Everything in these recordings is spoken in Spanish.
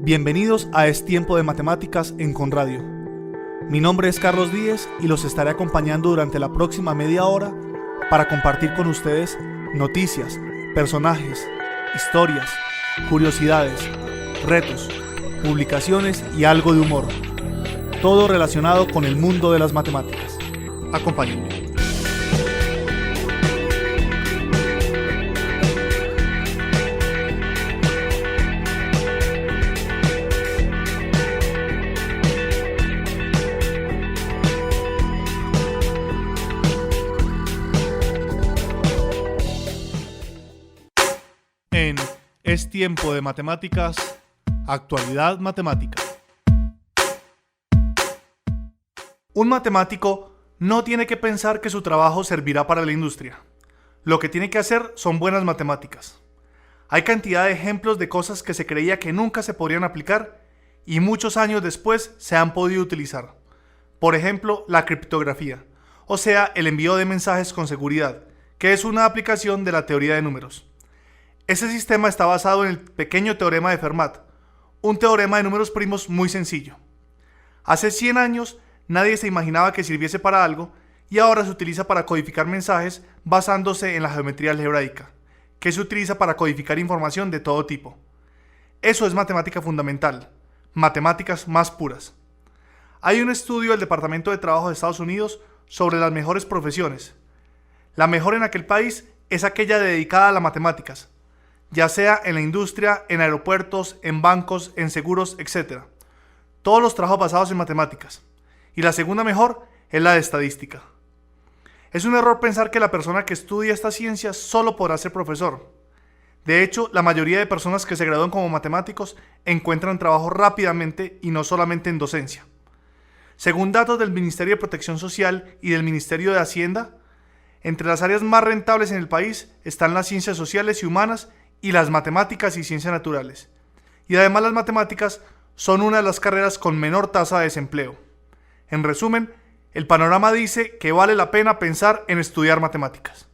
Bienvenidos a Es Tiempo de Matemáticas en Conradio. Mi nombre es Carlos Díez y los estaré acompañando durante la próxima media hora para compartir con ustedes noticias, personajes, historias, curiosidades, retos, publicaciones y algo de humor. Todo relacionado con el mundo de las matemáticas. Acompáñenme. En Es Tiempo de Matemáticas, Actualidad Matemática. Un matemático no tiene que pensar que su trabajo servirá para la industria. Lo que tiene que hacer son buenas matemáticas. Hay cantidad de ejemplos de cosas que se creía que nunca se podrían aplicar y muchos años después se han podido utilizar. Por ejemplo, la criptografía, o sea, el envío de mensajes con seguridad, que es una aplicación de la teoría de números. Ese sistema está basado en el pequeño teorema de Fermat, un teorema de números primos muy sencillo. Hace 100 años nadie se imaginaba que sirviese para algo y ahora se utiliza para codificar mensajes basándose en la geometría algebraica, que se utiliza para codificar información de todo tipo. Eso es matemática fundamental, matemáticas más puras. Hay un estudio del Departamento de Trabajo de Estados Unidos sobre las mejores profesiones. La mejor en aquel país es aquella dedicada a las matemáticas, ya sea en la industria, en aeropuertos, en bancos, en seguros, etc. Todos los trabajos basados en matemáticas. Y la segunda mejor es la de estadística. Es un error pensar que la persona que estudia esta ciencia solo podrá ser profesor. De hecho, la mayoría de personas que se gradúan como matemáticos encuentran trabajo rápidamente y no solamente en docencia. Según datos del Ministerio de Protección Social y del Ministerio de Hacienda, entre las áreas más rentables en el país están las ciencias sociales y humanas y las matemáticas y ciencias naturales. Y además las matemáticas son una de las carreras con menor tasa de desempleo. En resumen, el panorama dice que vale la pena pensar en estudiar matemáticas.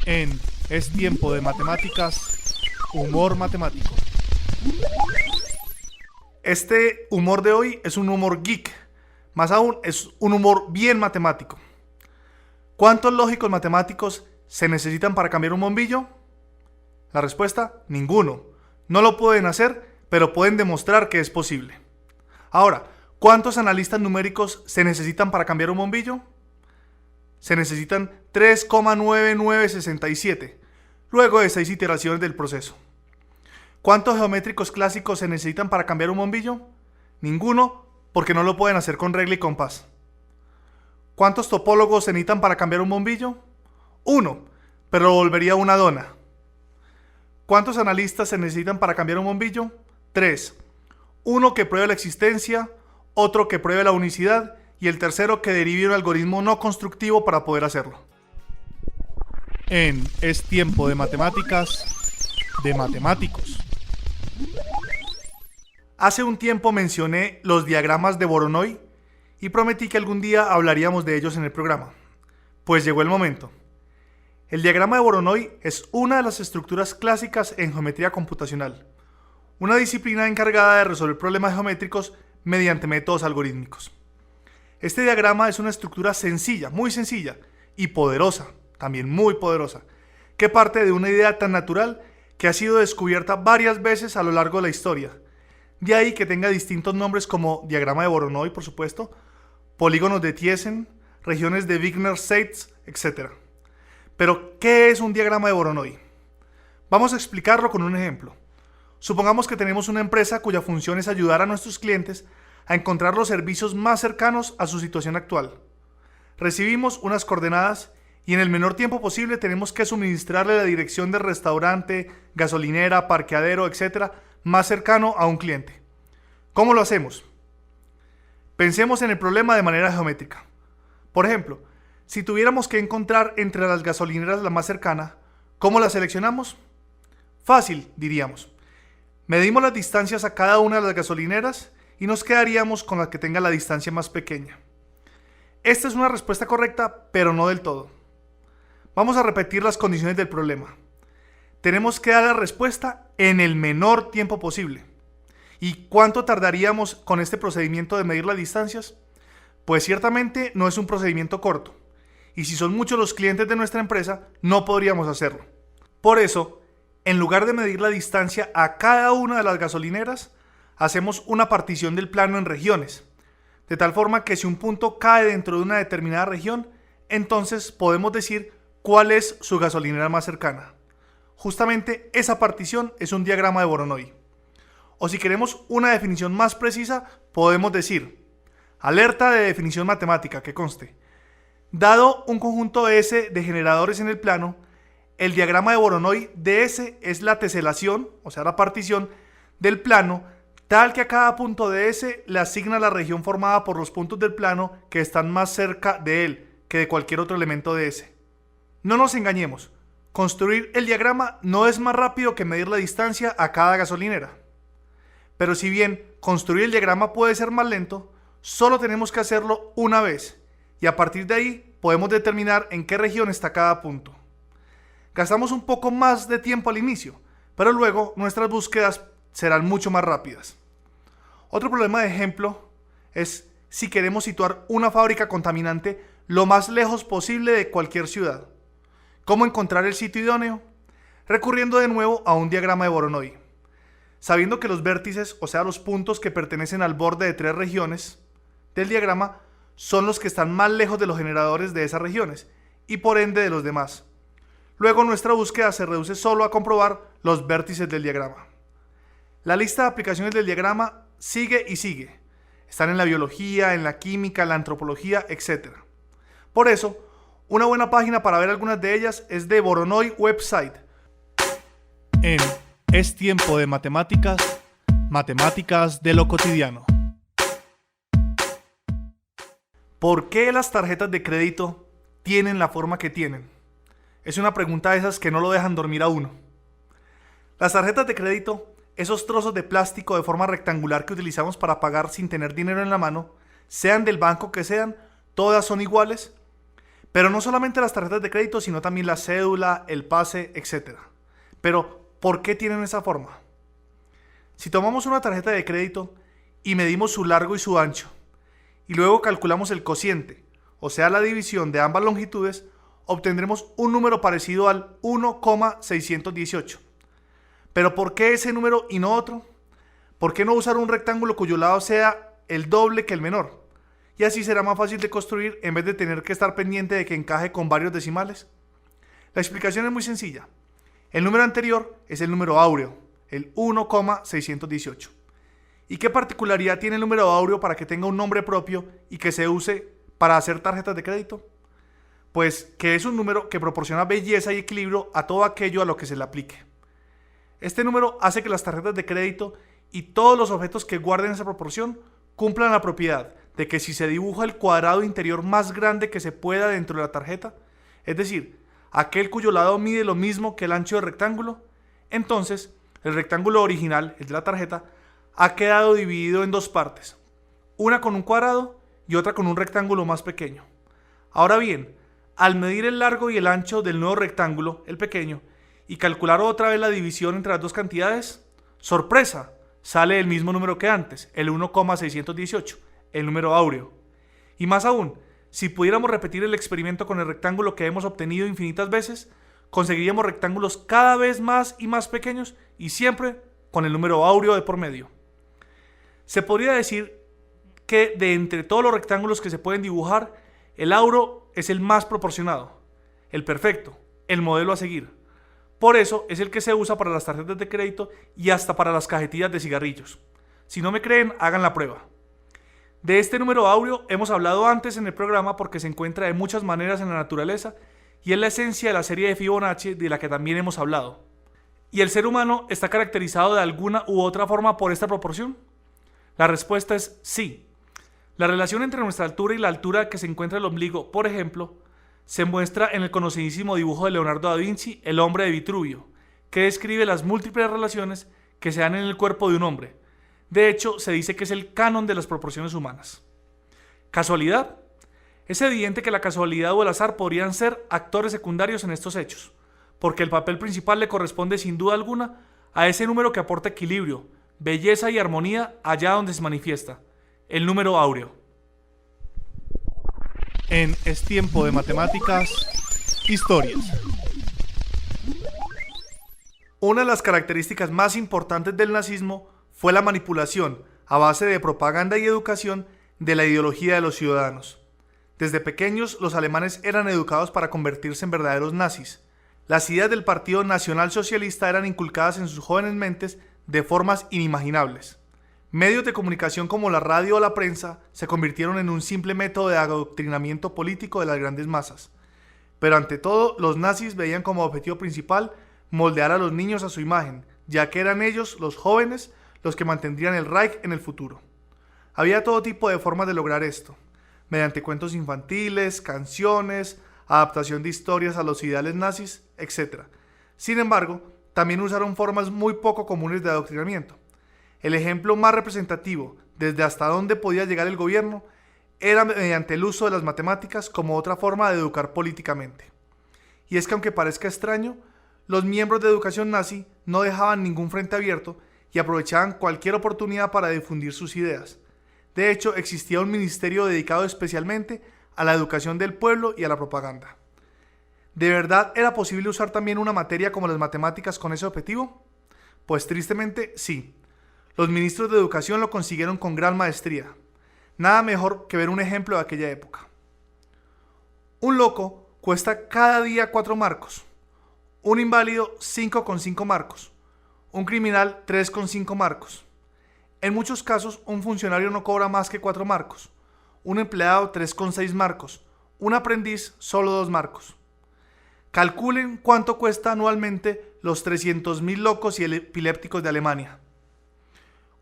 En Es Tiempo de Matemáticas, humor matemático. Este humor de hoy es un humor geek, más aún es un humor bien matemático. ¿Cuántos lógicos matemáticos se necesitan para cambiar un bombillo? La respuesta, ninguno. No lo pueden hacer, pero pueden demostrar que es posible. Ahora, ¿cuántos analistas numéricos se necesitan para cambiar un bombillo? Se necesitan 3,9967, luego de 6 iteraciones del proceso. ¿Cuántos geométricos clásicos se necesitan para cambiar un bombillo? Ninguno, porque no lo pueden hacer con regla y compás. ¿Cuántos topólogos se necesitan para cambiar un bombillo? 1, pero lo volvería una dona. ¿Cuántos analistas se necesitan para cambiar un bombillo? 3. Uno que pruebe la existencia, otro que pruebe la unicidad y el tercero que derive un algoritmo no constructivo para poder hacerlo. En Es Tiempo de Matemáticas, de matemáticos. Hace un tiempo mencioné los diagramas de Voronoi y prometí que algún día hablaríamos de ellos en el programa. Pues llegó el momento. El diagrama de Voronoi es una de las estructuras clásicas en geometría computacional, una disciplina encargada de resolver problemas geométricos mediante métodos algorítmicos. Este diagrama es una estructura sencilla, muy sencilla, y poderosa, también muy poderosa, que parte de una idea tan natural que ha sido descubierta varias veces a lo largo de la historia. De ahí que tenga distintos nombres como diagrama de Voronoi, por supuesto, polígonos de Thiessen, regiones de Wigner-Seitz, etc. Pero, ¿qué es un diagrama de Voronoi? Vamos a explicarlo con un ejemplo. Supongamos que tenemos una empresa cuya función es ayudar a nuestros clientes a encontrar los servicios más cercanos a su situación actual. Recibimos unas coordenadas y en el menor tiempo posible tenemos que suministrarle la dirección del restaurante, gasolinera, parqueadero, etc. más cercano a un cliente. ¿Cómo lo hacemos? Pensemos en el problema de manera geométrica. Por ejemplo, si tuviéramos que encontrar entre las gasolineras la más cercana, ¿cómo la seleccionamos? Fácil, diríamos. Medimos las distancias a cada una de las gasolineras y nos quedaríamos con la que tenga la distancia más pequeña. Esta es una respuesta correcta, pero no del todo. Vamos a repetir las condiciones del problema. tenemos que dar la respuesta en el menor tiempo posible. ¿Y cuánto tardaríamos con este procedimiento de medir las distancias? Pues ciertamente no es un procedimiento corto. Y si son muchos los clientes de nuestra empresa, no podríamos hacerlo. Por eso, en lugar de medir la distancia a cada una de las gasolineras, hacemos una partición del plano en regiones. De tal forma que si un punto cae dentro de una determinada región, entonces podemos decir cuál es su gasolinera más cercana. Justamente esa partición es un diagrama de Voronoi. O si queremos una definición más precisa, podemos decir: alerta de definición matemática, que conste. Dado un conjunto S de generadores en el plano, el diagrama de Voronoi de S es la teselación, o sea la partición, del plano, tal que a cada punto de S le asigna la región formada por los puntos del plano que están más cerca de él que de cualquier otro elemento de S. No nos engañemos, construir el diagrama no es más rápido que medir la distancia a cada gasolinera. Pero si bien construir el diagrama puede ser más lento, solo tenemos que hacerlo una vez, y a partir de ahí podemos determinar en qué región está cada punto. Gastamos un poco más de tiempo al inicio, pero luego nuestras búsquedas serán mucho más rápidas. Otro problema de ejemplo es si queremos situar una fábrica contaminante lo más lejos posible de cualquier ciudad. ¿Cómo encontrar el sitio idóneo? Recurriendo de nuevo a un diagrama de Voronoi. Sabiendo que los vértices, o sea los puntos que pertenecen al borde de tres regiones del diagrama, son los que están más lejos de los generadores de esas regiones y por ende de los demás. Luego nuestra búsqueda se reduce solo a comprobar los vértices del diagrama. La lista de aplicaciones del diagrama sigue y sigue. Están en la biología, en la química, en la antropología, etc. Por eso, una buena página para ver algunas de ellas es de Voronoi Website. En Es tiempo de matemáticas, matemáticas de lo cotidiano. ¿Por qué las tarjetas de crédito tienen la forma que tienen? Es una pregunta de esas que no lo dejan dormir a uno. Las tarjetas de crédito, esos trozos de plástico de forma rectangular que utilizamos para pagar sin tener dinero en la mano, sean del banco que sean, todas son iguales. Pero no solamente las tarjetas de crédito, sino también la cédula, el pase, etc. Pero, ¿por qué tienen esa forma? Si tomamos una tarjeta de crédito y medimos su largo y su ancho, y luego calculamos el cociente, o sea la división de ambas longitudes, obtendremos un número parecido al 1,618. ¿Pero por qué ese número y no otro? ¿Por qué no usar un rectángulo cuyo lado sea el doble que el menor? Y así será más fácil de construir en vez de tener que estar pendiente de que encaje con varios decimales. La explicación es muy sencilla. El número anterior es el número áureo, el 1,618. ¿Y qué particularidad tiene el número áureo para que tenga un nombre propio y que se use para hacer tarjetas de crédito? Pues que es un número que proporciona belleza y equilibrio a todo aquello a lo que se le aplique. Este número hace que las tarjetas de crédito y todos los objetos que guarden esa proporción cumplan la propiedad de que si se dibuja el cuadrado interior más grande que se pueda dentro de la tarjeta, es decir, aquel cuyo lado mide lo mismo que el ancho del rectángulo, entonces el rectángulo original, el de la tarjeta, ha quedado dividido en dos partes, una con un cuadrado y otra con un rectángulo más pequeño. Ahora bien, al medir el largo y el ancho del nuevo rectángulo, el pequeño, y calcular otra vez la división entre las dos cantidades, ¡sorpresa!, sale el mismo número que antes, el 1,618, el número áureo. Y más aún, si pudiéramos repetir el experimento con el rectángulo que hemos obtenido infinitas veces, conseguiríamos rectángulos cada vez más y más pequeños y siempre con el número áureo de por medio. Se podría decir que de entre todos los rectángulos que se pueden dibujar, el áureo es el más proporcionado, el perfecto, el modelo a seguir. Por eso es el que se usa para las tarjetas de crédito y hasta para las cajetillas de cigarrillos. Si no me creen, hagan la prueba. De este número áureo hemos hablado antes en el programa porque se encuentra de muchas maneras en la naturaleza y es la esencia de la serie de Fibonacci de la que también hemos hablado. ¿Y el ser humano está caracterizado de alguna u otra forma por esta proporción? La respuesta es sí. La relación entre nuestra altura y la altura que se encuentra el ombligo, por ejemplo, se muestra en el conocidísimo dibujo de Leonardo da Vinci, El hombre de Vitruvio, que describe las múltiples relaciones que se dan en el cuerpo de un hombre. De hecho, se dice que es el canon de las proporciones humanas. ¿Casualidad? Es evidente que la casualidad o el azar podrían ser actores secundarios en estos hechos. porque el papel principal le corresponde sin duda alguna a ese número que aporta equilibrio, belleza y armonía allá donde se manifiesta, el número áureo. En Es tiempo de matemáticas, historias. Una de las características más importantes del nazismo fue la manipulación, a base de propaganda y educación, de la ideología de los ciudadanos. Desde pequeños, los alemanes eran educados para convertirse en verdaderos nazis. Las ideas del Partido Nacional Socialista eran inculcadas en sus jóvenes mentes de formas inimaginables. Medios de comunicación como la radio o la prensa se convirtieron en un simple método de adoctrinamiento político de las grandes masas. Pero ante todo, los nazis veían como objetivo principal moldear a los niños a su imagen, ya que eran ellos, los jóvenes, los que mantendrían el Reich en el futuro. Había todo tipo de formas de lograr esto, mediante cuentos infantiles, canciones, adaptación de historias a los ideales nazis, etc. Sin embargo, también usaron formas muy poco comunes de adoctrinamiento. El ejemplo más representativo, desde hasta dónde podía llegar el gobierno, era mediante el uso de las matemáticas como otra forma de educar políticamente. Y es que aunque parezca extraño, los miembros de educación nazi no dejaban ningún frente abierto y aprovechaban cualquier oportunidad para difundir sus ideas. De hecho, existía un ministerio dedicado especialmente a la educación del pueblo y a la propaganda. ¿De verdad era posible usar también una materia como las matemáticas con ese objetivo? Pues tristemente sí. Los ministros de educación lo consiguieron con gran maestría. Nada mejor que ver un ejemplo de aquella época. Un loco cuesta cada día 4 marcos. Un inválido 5,5 marcos. Un criminal 3,5 marcos. En muchos casos, un funcionario no cobra más que 4 marcos. Un empleado 3,6 marcos. Un aprendiz solo 2 marcos. Calculen cuánto cuesta anualmente los 300.000 locos y epilépticos de Alemania.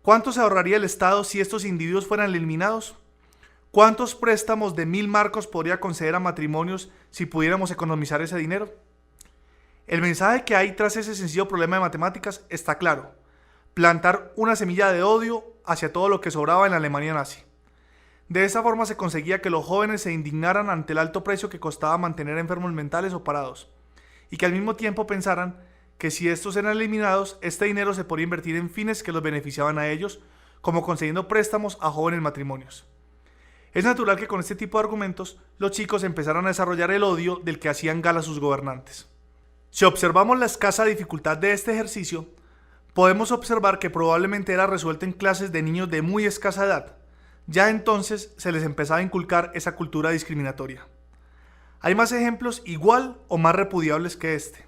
¿Cuánto se ahorraría el Estado si estos individuos fueran eliminados? ¿Cuántos préstamos de 1.000 marcos podría conceder a matrimonios si pudiéramos economizar ese dinero? El mensaje que hay tras ese sencillo problema de matemáticas está claro: plantar una semilla de odio hacia todo lo que sobraba en la Alemania nazi. De esa forma se conseguía que los jóvenes se indignaran ante el alto precio que costaba mantener enfermos mentales o parados, y que al mismo tiempo pensaran que si estos eran eliminados, este dinero se podía invertir en fines que los beneficiaban a ellos, como concediendo préstamos a jóvenes matrimonios. Es natural que con este tipo de argumentos los chicos empezaran a desarrollar el odio del que hacían gala sus gobernantes. Si observamos la escasa dificultad de este ejercicio, podemos observar que probablemente era resuelto en clases de niños de muy escasa edad. Ya entonces se les empezaba a inculcar esa cultura discriminatoria. Hay más ejemplos igual o más repudiables que este.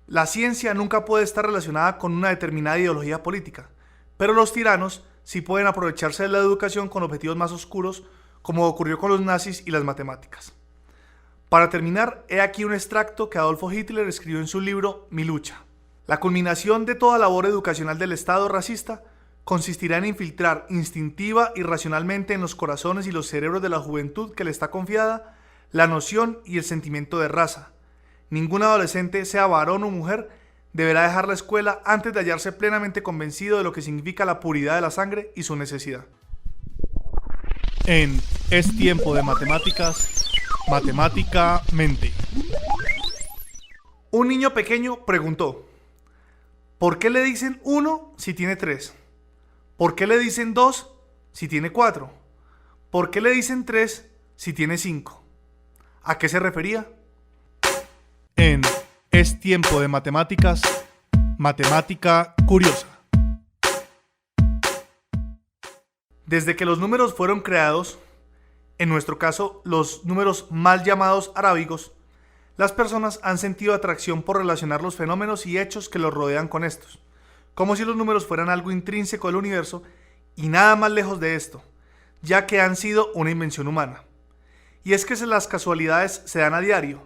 La ciencia nunca puede estar relacionada con una determinada ideología política, pero los tiranos sí pueden aprovecharse de la educación con objetivos más oscuros, como ocurrió con los nazis y las matemáticas. Para terminar, he aquí un extracto que Adolfo Hitler escribió en su libro Mi lucha. La culminación de toda labor educacional del Estado racista consistirá en infiltrar instintiva y racionalmente en los corazones y los cerebros de la juventud que le está confiada la noción y el sentimiento de raza. Ningún adolescente, sea varón o mujer, deberá dejar la escuela antes de hallarse plenamente convencido de lo que significa la puridad de la sangre y su necesidad. En Es tiempo de matemáticas, matemáticamente. Un niño pequeño preguntó: ¿por qué le dicen 1 si tiene 3? ¿Por qué le dicen 2 si tiene 4? ¿Por qué le dicen 3 si tiene 5? ¿A qué se refería? En Es tiempo de matemáticas, matemática curiosa. Desde que los números fueron creados, en nuestro caso los números mal llamados arábigos, las personas han sentido atracción por relacionar los fenómenos y hechos que los rodean con estos, como si los números fueran algo intrínseco del universo y nada más lejos de esto, ya que han sido una invención humana. Y es que las casualidades se dan a diario,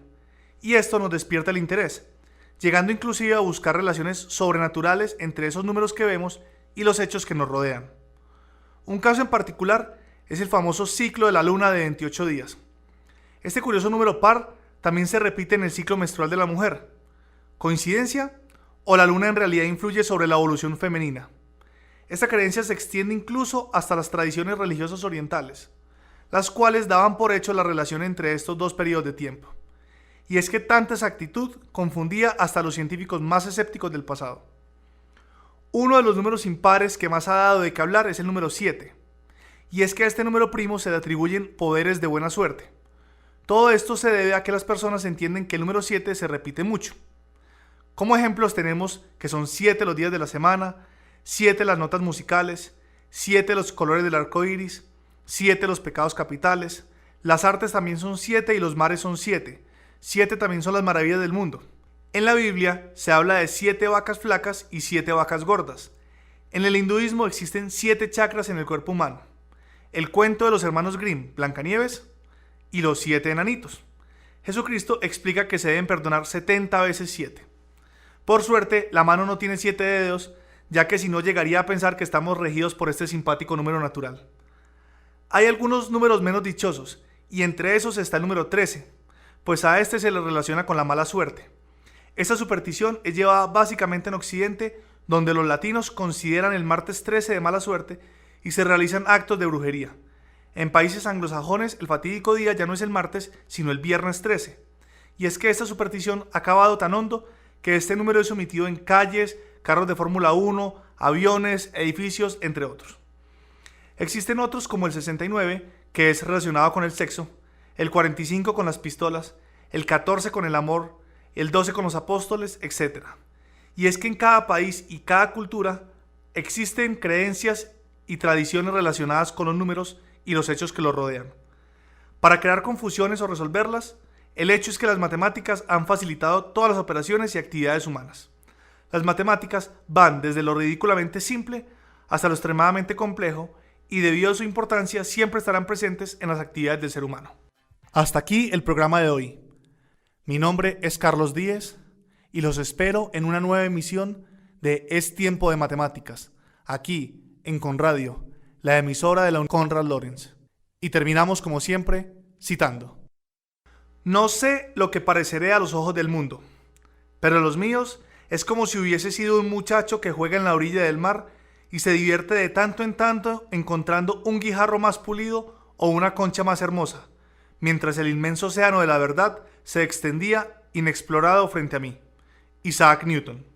y esto nos despierta el interés, llegando inclusive a buscar relaciones sobrenaturales entre esos números que vemos y los hechos que nos rodean. Un caso en particular es el famoso ciclo de la luna de 28 días. Este curioso número par también se repite en el ciclo menstrual de la mujer. ¿Coincidencia? ¿O la luna en realidad influye sobre la evolución femenina? Esta creencia se extiende incluso hasta las tradiciones religiosas orientales, las cuales daban por hecho la relación entre estos dos periodos de tiempo. y es que tanta exactitud confundía hasta a los científicos más escépticos del pasado. Uno de los números impares que más ha dado de qué hablar es el número 7, y es que a este número primo se le atribuyen poderes de buena suerte. Todo esto se debe a que las personas entienden que el número 7 se repite mucho. Como ejemplos tenemos que son 7 los días de la semana, 7 las notas musicales, 7 los colores del arco iris, 7 los pecados capitales, las artes también son 7 y los mares son 7, 7 también son las maravillas del mundo. En la Biblia se habla de 7 vacas flacas y 7 vacas gordas. En el hinduismo existen 7 chakras en el cuerpo humano. El cuento de los hermanos Grimm, Blancanieves y los 7 enanitos. Jesucristo explica que se deben perdonar 70 veces 7. Por suerte, la mano no tiene 7 dedos, ya que si no llegaría a pensar que estamos regidos por este simpático número natural. Hay algunos números menos dichosos, y entre esos está el número 13, pues a este se le relaciona con la mala suerte. Esta superstición es llevada básicamente en Occidente, donde los latinos consideran el martes 13 de mala suerte y se realizan actos de brujería. En países anglosajones, el fatídico día ya no es el martes, sino el viernes 13. Y es que esta superstición ha acabado tan hondo que este número es omitido en calles, carros de Fórmula 1, aviones, edificios, entre otros. Existen otros como el 69, que es relacionado con el sexo, el 45 con las pistolas, el 14 con el amor, el 12 con los apóstoles, etc. Y es que en cada país y cada cultura existen creencias y tradiciones relacionadas con los números y los hechos que los rodean. Para crear confusiones o resolverlas, el hecho es que las matemáticas han facilitado todas las operaciones y actividades humanas. Las matemáticas van desde lo ridículamente simple hasta lo extremadamente complejo y debido a su importancia siempre estarán presentes en las actividades del ser humano. Hasta aquí el programa de hoy. Mi nombre es Carlos Díez y los espero en una nueva emisión de Es Tiempo de Matemáticas, aquí en Conradio, la emisora de la Conrad Lorenz. Y terminamos como siempre citando. No sé lo que pareceré a los ojos del mundo, pero a los míos es como si hubiese sido un muchacho que juega en la orilla del mar y se divierte de tanto en tanto encontrando un guijarro más pulido o una concha más hermosa, mientras el inmenso océano de la verdad se extendía inexplorado frente a mí. Isaac Newton.